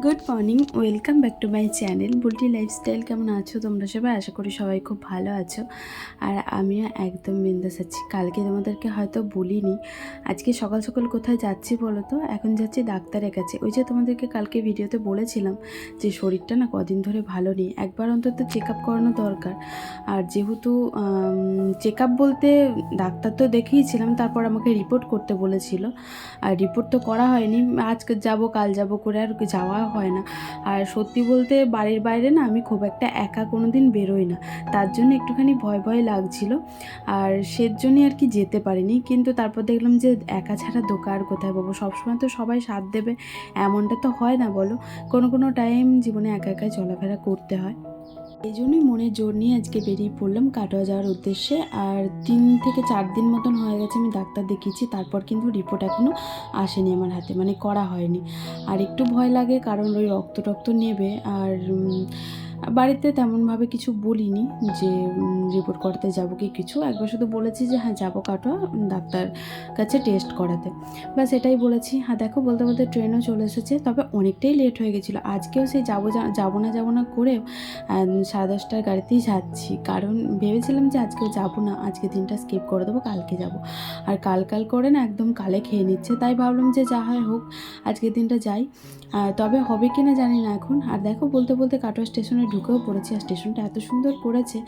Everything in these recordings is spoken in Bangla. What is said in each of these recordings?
Good morning, welcome back to my channel Bulti lifestyle. কেমন আছো তোমরা সবাই? আশা করি সবাই খুব ভালো আছো। আর আমিও একদম বিন্দাস আছি। কালকে তোমাদেরকে হয়তো বলিনি, আজকে সকাল সকাল কোথায় যাচ্ছি বলো তো? এখন যাচ্ছি ডাক্তারের কাছে। ওই যে তোমাদেরকে কালকে ভিডিওতে বলেছিলাম যে শরীরটা না কদিন ধরে ভালো নেই, একবার অন্তত চেক আপ করানো দরকার। আর যেহেতু চেক আপ বলতে ডাক্তার তো দেখিয়েছিলাম, তারপর আমাকে রিপোর্ট করতে বলেছিল। আর রিপোর্ট তো করা হয়নি, আজকে যাব কাল যাব করে আর যাওয়া হয় না। আর সত্যি বলতে বাড়ির বাইরে না আমি খুব একটা একা কোনো দিন বেরোই না, তার জন্য একটুখানি ভয় ভয় লাগছিল। আর সেজন্যই আর কি যেতে পারিনি। কিন্তু তারপর দেখলাম যে একা ছাড়া দোকান আর কোথায় পাবো? সবসময় তো সবাই সাথ দেবে এমনটা তো হয় না বলো। কোনো কোনো টাইম জীবনে একা একাই চলাফেরা করতে হয়। এই জন্যই মনে জোর নিয়ে আজকে বেরিয়ে পড়লাম কাটোয়া যাওয়ার উদ্দেশ্যে। আর 3 থেকে 4 দিন মতন হয়ে গেছে আমি ডাক্তার দেখিয়েছি, তারপর কিন্তু রিপোর্ট এখনও আসেনি আমার হাতে, মানে করা হয়নি। আর একটু ভয় লাগে, কারণ ওই রক্ত টক্ত নেবে। আর বাড়িতে তেমনভাবে কিছু বলিনি যে রিপোর্ট করাতে যাবো কি কিছু। একবার শুধু বলেছি যে হ্যাঁ যাবো কাটোয়া ডাক্তার কাছে টেস্ট করাতে, ব্যাস এটাই বলেছি। হ্যাঁ দেখো, বলতে বলতে ট্রেনও চলে এসেছে, তবে অনেকটাই লেট হয়ে গেছিলো। আজকেও সেই যাবো না করেও 10:30টার গাড়িতেই যাচ্ছি, কারণ ভেবেছিলাম যে আজকেও যাবো না, আজকে দিনটা স্কিপ করে দেবো, কালকে যাব। আর কাল করে না একদম কালে খেয়ে নিচ্ছে, তাই ভাবলাম যে যা হয় হোক, আজকের দিনটা যাই। তবে হবে কি না জানি না এখন। আর দেখো, বলতে বলতে কাটোয়া স্টেশনে ঢুকেও পড়েছি। আর স্টেশনটা এত সুন্দর করেছে।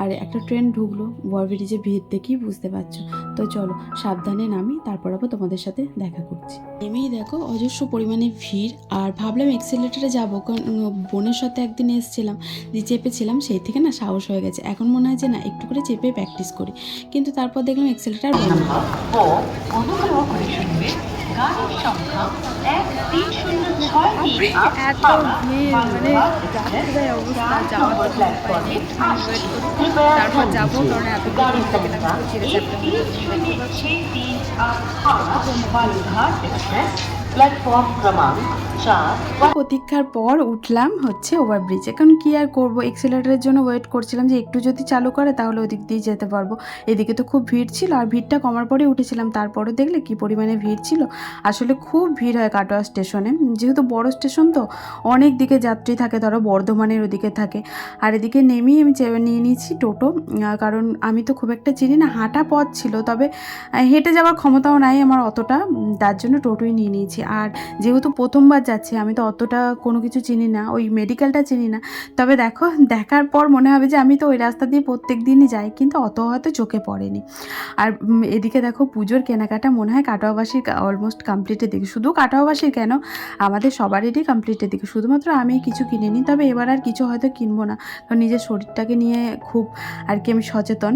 আর একটা ট্রেন ঢুকলো, বরব্রিজে ভিড় দেখেই বুঝতে পারছো। তো চলো সাবধানে নামি, তারপর আবার তোমাদের সাথে দেখা করছি। নেমেই দেখো অজস্র পরিমাণে ভিড়। আর ভাবলাম এক্সেলেটারে যাবো, কারণ বোনের সাথে একদিন এসেছিলাম, যে চেপেছিলাম, সেই থেকে না সাহস হয়ে গেছে। এখন মনে হয় যে না, একটু করে চেপে প্র্যাকটিস করি। কিন্তু তারপর দেখলাম এক্সেলেটার বন্ধ। অনুগ্রহ করে শুনবে গাড়ির সংখ্যা 1306 এত ভিড়, মানে যাত্রীদের অবস্থা, যাওয়ার তো পাইনি, একটুখানি ওয়েট করি তারপর যাবো, কারণ এত ভিড় থেকে না চিড়ে চাপতে। प्लेटफॉर्म क्रमांक 4 প্রতীক্ষার পর উঠলাম হচ্ছে ওভারব্রিজে। কারণ কী আর করবো, এক্সেলেটারের জন্য ওয়েট করছিলাম যে একটু যদি চালু করে তাহলে ওদিক দিয়ে যেতে পারবো। এদিকে তো খুব ভিড় ছিল, আর ভিড়টা কমার পরে উঠেছিলাম, তারপরে দেখলে কি পরিমাণে ভিড় ছিল। আসলে খুব ভিড় হয় কাটোয়া স্টেশনে, যেহেতু বড় স্টেশন তো অনেক দিকে যাত্রী থাকে, ধরো বর্ধমানের ওদিকে থাকে। আর এদিকে নেমেই আমি নিয়ে নিয়েছি টোটো, কারণ আমি তো খুব একটা চিনি না, হাঁটা পথ ছিল, তবে হেঁটে যাওয়ার ক্ষমতাও নাই আমার অতটা, তার জন্য টোটোই নিয়ে নিয়েছি। আর যেহেতু প্রথমবার যাচ্ছি, আমি তো অতটা কোনো কিছু চিনি না, ওই মেডিকেলটা চিনি না। তবে দেখো, দেখার পর মনে হবে যে আমি তো ওই রাস্তা দিয়ে প্রত্যেক দিনই যাই, কিন্তু অত হয়তো চোখে পড়েনি। আর এদিকে দেখো পুজোর কেনাকাটা মনে হয় কাটোয়াবাসীর অলমোস্ট কমপ্লিটের দিকে। শুধু কাটোয়াবাসীর কেন, আমাদের সবারই কমপ্লিটের দিকে, শুধুমাত্র আমি কিছু কিনিনি। তবে এবার আর কিছু হয়তো কিনবো না, কারণ নিজের শরীরটাকে নিয়ে খুব আর কি আমি সচেতন,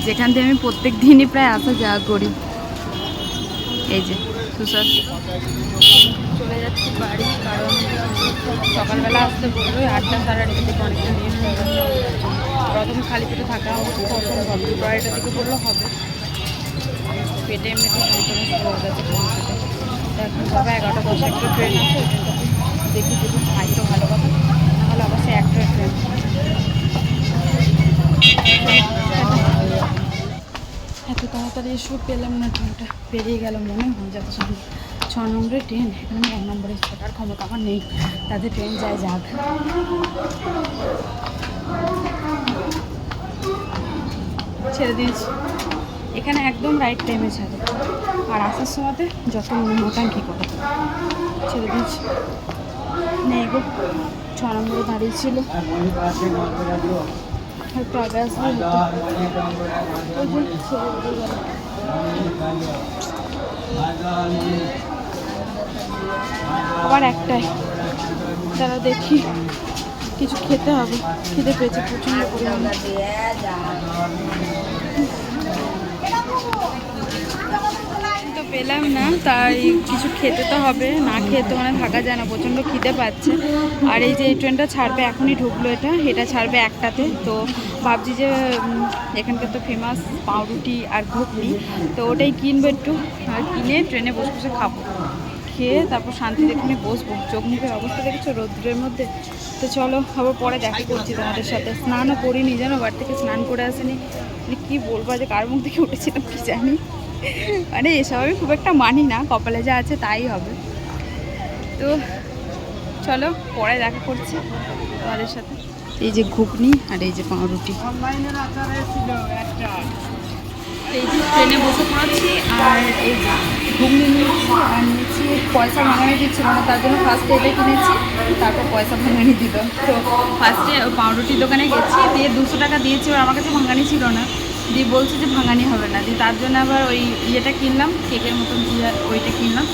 যেখান থেকে আমি প্রত্যেক দিনই প্রায় আসা যাওয়া করি। এই যে সুসার চলে যাচ্ছি বাড়ি, কারণ সকালবেলা আসতে বললো 8টা 8:30 থেকে অনেকটা লেট হয়ে গেছে। প্রথমে খালি পেটে থাকা অবস্থা অসম্ভব, 2:30টার দিকে বললেও হবে। পেটে এমনিতে যন্ত্রণা শুরু হয়ে গেছে ট্রেন থেকে। এখন সবে 11:10 একটা ট্রেন আছে, ওই ট্রেনটাতে দেখি যদি খাই তো ভালো কথা, নাহলে অবশ্যই একটা ট্রেন। এত তাড়াতাড়ি এসব পেলাম না, ট্রেনটা পেরিয়ে গেল মনে হয় যত সামনে 6 নম্বরের ট্রেন। এখানে আমি 1 নম্বরে ছোটার ক্ষমতা আমার নেই, তাদের ট্রেন যায় যাক। ছেড়ে দিয়েছি, এখানে একদম রাইট টাইমে ছাড়ে, আর আসার সময়তে যত মোটাঙ্কি করে ছেড়ে দিয়েছি। নেই গো, 6 নম্বরে দাঁড়িয়েছিল, একটু আগে আসলে আবার একটাই। তারা দেখি কিছু খেতে হবে, খিদে পেয়েছে প্রচণ্ড পরিমাণে। তো পেলাম না, তাই কিছু খেতে তো হবে, না খেয়ে তো মানে থাকা যায় না, প্রচণ্ড খিদে পাচ্ছে। আর এই যে এই ট্রেনটা ছাড়বে, এখনই ঢুকলো, এটা ছাড়বে 1টাতে। তো ভাবছি যে এখানকার তো ফেমাস পাউরুটি আর ঘুগনি, তো ওটাই কিনবো একটু, আর কিনে ট্রেনে বসে বসে খাবো। খেয়ে তারপর শান্তি দেখে বসবো। চোখ মুখের অবস্থা দেখেছো রোদ্রের মধ্যে। তো চলো আবার পরে দেখা করছি তোমাদের সাথে। স্নানও করিনি জানো, বাড়ি থেকে স্নান করে আসেনি, মানে কী বলবো, যে কার মুখ থেকে উঠেছিলাম কি জানি। মানে এসব আমি খুব একটা মানি না, কপালে যা আছে তাই হবে। তো তো চলো পরে দেখা করছি তোমাদের সাথে। এই যে ঘুগনি আর এই যে পাউরুটি। এই যে ট্রেনে বসে পড়েছি আর এই যে ঘুগনি নিয়েছি আর নিয়েছি পয়সা ভাঙানি দিচ্ছিল না, তার জন্য ফার্স্টে এটা কিনেছি, তারপর পয়সা ভাঙানি দিল। তো ফার্স্টে পাউরুটির দোকানে গেছি, দিয়ে 200 টাকা দিয়েছি, আর আমার কাছে ভাঙানি ছিল না, দিয়ে বলছে যে ভাঙানি হবে না, দিয়ে তার জন্য আবার ওই ইয়েটা কিনলাম, কেকের মতন ওইটা কিনলাম।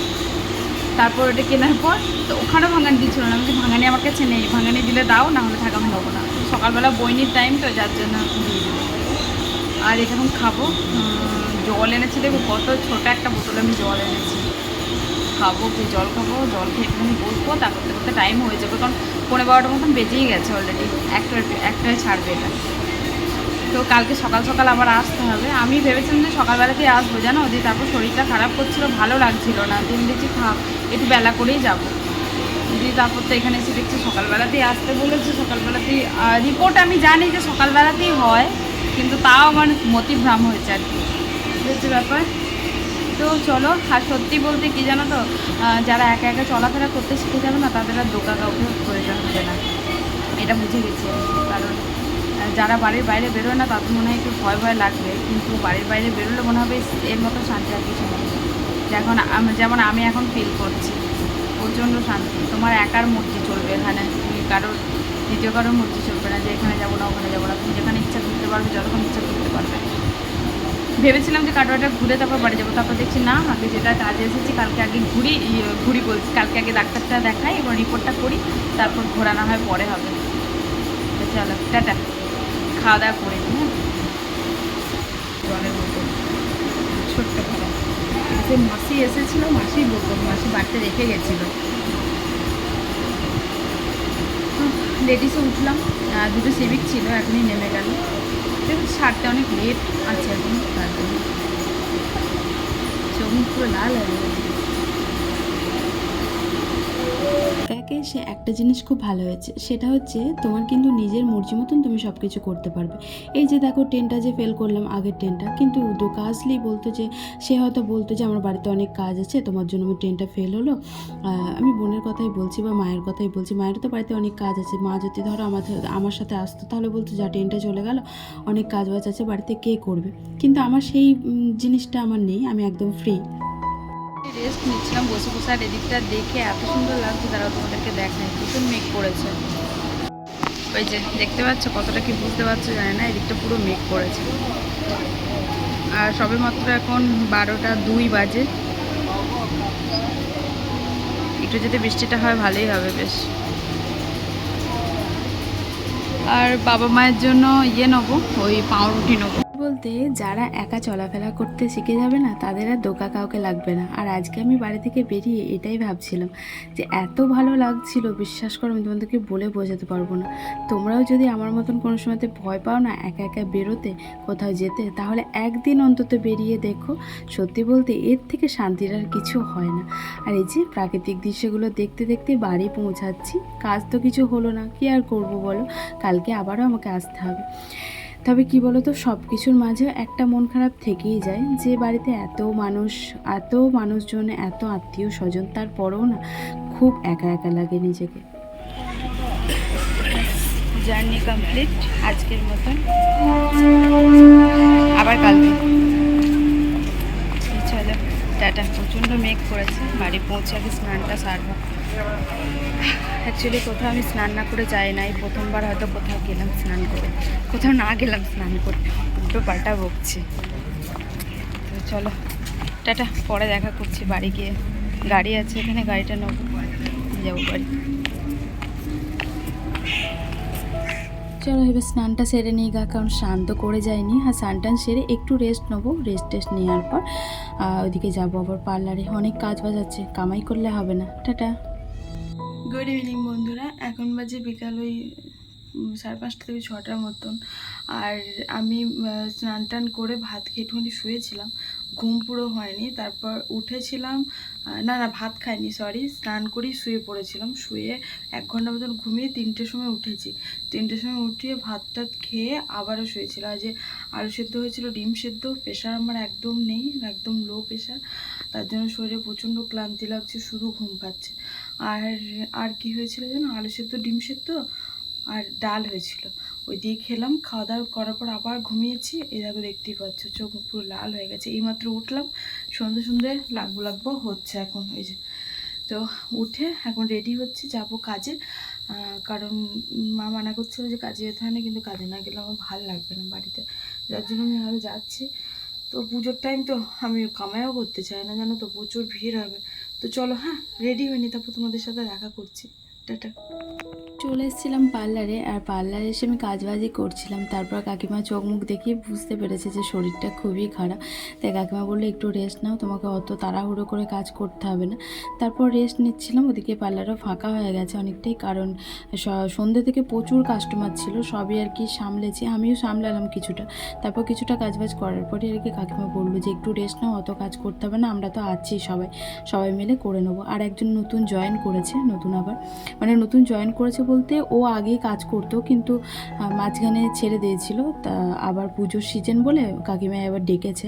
তারপর ওটা কেনার পর তো ওখানেও ভাঙানি দিচ্ছিল না, আমি যে ভাঙানি আমার কাছে নেই, ভাঙানি দিলে দাও, না হলে থাকা আমি নেবো না। সকালবেলা বইনির টাইম তো যার জন্য দিয়ে দিল। আর এখন খাবো, জল এনেছি, দেখো কত ছোটো একটা বোতলে আমি জল এনেছি, খাবো কি জল খাবো, জল খেয়ে একটুখানি বসবো, তা করতে করতে টাইম হয়ে যাবে, কারণ 11:30 মতন বেজেই গেছে অলরেডি, একটায় ছাড়বে এটা। তো কালকে সকাল সকাল আবার আসতে হবে। আমি ভেবেছিলাম যে সকালবেলাতেই আসবো, জানো, দিয়ে তারপর শরীরটা খারাপ করছিল, ভালো লাগছিল না, দিন দেখছি একটু বেলা করেই যাবো। দিয়ে তারপর তো এখানে এসে দেখছি সকালবেলাতেই আসতে বলেছে, সকালবেলাতেই রিপোর্ট আমি জানি যে সকালবেলাতেই হয়, কিন্তু তাও আমার মতিভ্রম হয়েছে আর কি, হচ্ছে ব্যাপার। তো চলো, আর সত্যি বলতে কি জানো তো, যারা একা একা চলাফেরা করতে শিখে যাবে না, তাদের আর দোকা কাউকে প্রয়োজন হবে না, এটা বুঝে গেছি। কারণ যারা বাড়ির বাইরে বেরোয় না, তাদের মনে হয় একটু ভয় ভয় লাগবে, কিন্তু বাড়ির বাইরে বেরোলে মনে হবে এর মতো শান্তি আর কিছু নেই। যেমন আমি এখন ফিল করছি, প্রচণ্ড শান্তি। তোমার একার মর্জি চলবে এখানে, তুমি দ্বিতীয় কারোর মর্জি চলবে না যে এখানে যাবো না ওখানে যাবো না, তুমি যেখানে ইচ্ছা ঘুরতে পারবে, যতক্ষণ ইচ্ছা ঘুরতে পারবে। ভেবেছিলাম যে কাটোয়াটা ঘুরে তারপর বাড়ি যাবো, তারপর দেখছি না, আগে যেটা কাজে এসেছি কালকে আগে ঘুরি বলছি, কালকে আগে ডাক্তারটা দেখাই এবং রিপোর্টটা করি, তারপর ঘোরানো হয় পরে হবে। তো চলো টাটা, খাওয়া দাওয়া করে নিই। হ্যাঁ, জলের বোতল ছোট্ট খাওয়া, সে মাসি এসেছিলো, মাসি বোতল মাসি বাড়িতে রেখে গেছিলো। লেডিসে উঠলাম, দুটো সিভিক ছিল, এখনই নেমে গেল, ছাড়তে অনেক লেট আছে এখন, তার জন্য চোখ পুরো লাল হয়ে গেছে। একে সে একটা জিনিস খুব ভালো হয়েছে, সেটা হচ্ছে তোমার কিন্তু নিজের মর্জি মতন তুমি সব কিছু করতে পারবে। এই যে দেখো ট্রেনটা যে ফেল করলাম, আগের ট্রেনটা, কিন্তু দোকা আসলেই বলতো যে, সে হয়তো বলতো যে আমার বাড়িতে অনেক কাজ আছে, তোমার জন্য আমার ট্রেনটা ফেল হলো। আমি বোনের কথাই বলছি বা মায়ের কথাই বলছি, মায়ের তো বাড়িতে অনেক কাজ আছে, মা যদি ধরো আমার সাথে আসতো, তাহলে বলতো যা ট্রেনটা চলে গেল, অনেক কাজ বাজ আছে বাড়িতে, কে করবে। কিন্তু আমার সেই জিনিসটা আমার নেই, আমি একদম ফ্রি। রেস্ট নিচ্ছিলাম বসে বসে, আর এদিকটা দেখে এত সুন্দর লাগছে, তারাও তোমাদেরকে দেখায়, ভীষণ মেঘ পড়েছে। ওই যে দেখতে পাচ্ছ, কতটা কি বুঝতে পারছো জানি না, এদিকটা পুরো মেঘ পড়েছে। আর সবে মাত্র এখন 12:02 বাজে, একটু যদি বৃষ্টিটা হয় ভালোই হবে বেশ। আর বাবা মায়ের জন্য নেবো, ওই পাউরুটি নেবো। বলতে যারা একা চলাফেরা করতে শিখে যাবে না, তাদের আর দোকা কাউকে লাগবে না। আর আজকে আমি বাড়ি থেকে বেরিয়ে এটাই ভাবছিলাম যে এত ভালো লাগছিল, বিশ্বাস করো আমি তোমাদেরকে বলে বোঝাতে পারবো না। তোমরাও যদি আমার মতন কোনো সময়তে ভয় পাও না একা একা বেরোতে, কোথাও যেতে, তাহলে একদিন অন্তত বেরিয়ে দেখো, সত্যি বলতে এর থেকে শান্তির আর কিছু হয় না। আর এই যে প্রাকৃতিক দৃশ্যগুলো দেখতে দেখতে বাড়ি পৌঁছাচ্ছি, কাজ তো কিছু হলো না, কি আর করবো বলো, কালকে আবারও আমাকে আসতে হবে। তবে কি বলো তো, সব কিছুর মাঝে একটা মন খারাপ থেকেই যায়, যে বাড়িতে এত মানুষজন, এত আত্মীয় স্বজন, তারপরেও না খুব একা একা লাগে নিজেকে। জার্নি কমপ্লিট আজকের মতন, আবার কালকে। চলো টাটা। প্রচণ্ড মেঘ করেছে, বাড়ি পৌঁছে আগে স্নানটা সারবো। অ্যাকচুয়ালি কোথাও আমি স্নান না করে যাই না, এই প্রথমবার হয়তো কোথাও গেলাম স্নান করে, কোথাও না গেলাম স্নান করে, উল্টো পাল্টা বকছি। তো চলো টাটা, পরে দেখা করছি বাড়ি গিয়ে। গাড়ি আছে এখানে, গাড়িটা নেবো, যাবো বাড়ি। চলো এবার স্নানটা সেরে নিই গা, কারণ স্নান তো করে যায়নি। আর স্নান টান সেরে একটু রেস্ট নেবো, রেস্ট নেওয়ার পর ওইদিকে যাবো আবার পার্লারে, অনেক কাজ বাজ আছে, কামাই করলে হবে না। টাটা। গুড ইভিনিং বন্ধুরা, এখন বাজে বিকাল ওই 5:30 থেকে 6টার মতন। আর আমি স্নান টান করে ভাত খেয়ে একটুখানি শুয়েছিলাম, ঘুম পুরো হয়নি। তারপর উঠেছিলাম, না ভাত খাইনি, সরি, স্নান করেই শুয়ে পড়েছিলাম। শুয়ে 1 ঘন্টা মতন ঘুমিয়ে 3টের সময় উঠেছি। 3টের সময় উঠিয়ে ভাত টাত খেয়ে আবারও শুয়েছিল। আর যে আলু সেদ্ধ হয়েছিল, ডিম সেদ্ধ, প্রেশার আমার একদম নেই, একদম লো প্রেশার, তার জন্য শরীরে প্রচণ্ড ক্লান্তি লাগছে, শুধু ঘুম পাচ্ছে। আর আর কি হয়েছিল যেন, আলু সেদ্ধ, ডিম সেদ্ধ আর ডাল হয়েছিল। ওই দিয়ে খেলাম। খাওয়া দাওয়া করার পর আবার ঘুমিয়েছি। এই দেখো, দেখতেই পাচ্ছ চোখ মুখ পুরো লাল হয়ে গেছে। এইমাত্র উঠলাম, সন্ধে সন্ধে লাগবো হচ্ছে এখন। ওই যে, তো উঠে এখন রেডি হচ্ছে, যাব কাজে। কারণ মা মানা করছিল যে কাজে যেতে হয় না, কিন্তু কাজে না গেলে আমার ভালো লাগবে না বাড়িতে, যার জন্য আমি আরও যাচ্ছি। তো পুজোর টাইম তো আমি কামাইও করতে চাই না, জানো তো, প্রচুর ভিড় হবে। তো চলো, হ্যাঁ রেডি হয়নি, তারপর তোমাদের সাথে দেখা করছি। টাটা। চলে এসেছিলাম পার্লারে, আর পার্লারে এসে আমি কাজবাজি করছিলাম। তারপর কাকিমা চোখ মুখ দেখিয়ে বুঝতে পেরেছে যে শরীরটা খুবই খারাপ। তাই কাকিমা বললো একটু রেস্ট নাও, তোমাকে অত তাড়াহুড়ো করে কাজ করতে হবে না। তারপর রেস্ট নিচ্ছিলাম। ওদিকে পার্লারও ফাঁকা হয়ে গেছে অনেকটাই, কারণ সন্ধ্যে থেকে প্রচুর কাস্টমার ছিল। সবই আর কি সামলেছি, আমিও সামলালাম কিছুটা। তারপর কিছুটা কাজবাজ করার পরে আর কি কাকিমা বললো যে একটু রেস্ট নাও, অত কাজ করতে হবে না, আমরা তো আছি, সবাই মিলে করে নেবো। আর একজন নতুন জয়েন করেছে, নতুন আবার মানে নতুন জয়েন করেছে বলতে ও আগেই কাজ করতো, কিন্তু মাঝখানে ছেড়ে দিয়েছিল। তা আবার পুজোর সিজন বলে কাকিমা এবার ডেকেছে,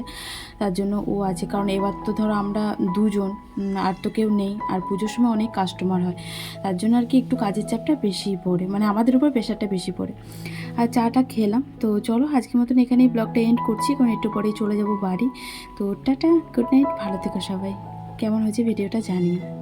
তার জন্য ও আছে। কারণ এবার তো ধরো আমরা দুজন, আর তো কেউ নেই, আর পুজোর সময় অনেক কাস্টমার হয়, তার জন্য আর কি একটু কাজের চাপটা বেশিই পড়ে, মানে আমাদের উপর প্রেশারটা বেশি পড়ে। আর চাটা খেলাম। তো চলো আজকের মতন এখানেই ব্লগটা এন্ড করছি, কারণ একটু পরেই চলে যাব বাড়ি। তো টাটা, গুড নাইট, ভালো থেকো সবাই। কেমন হয়েছে ভিডিওটা জানিও।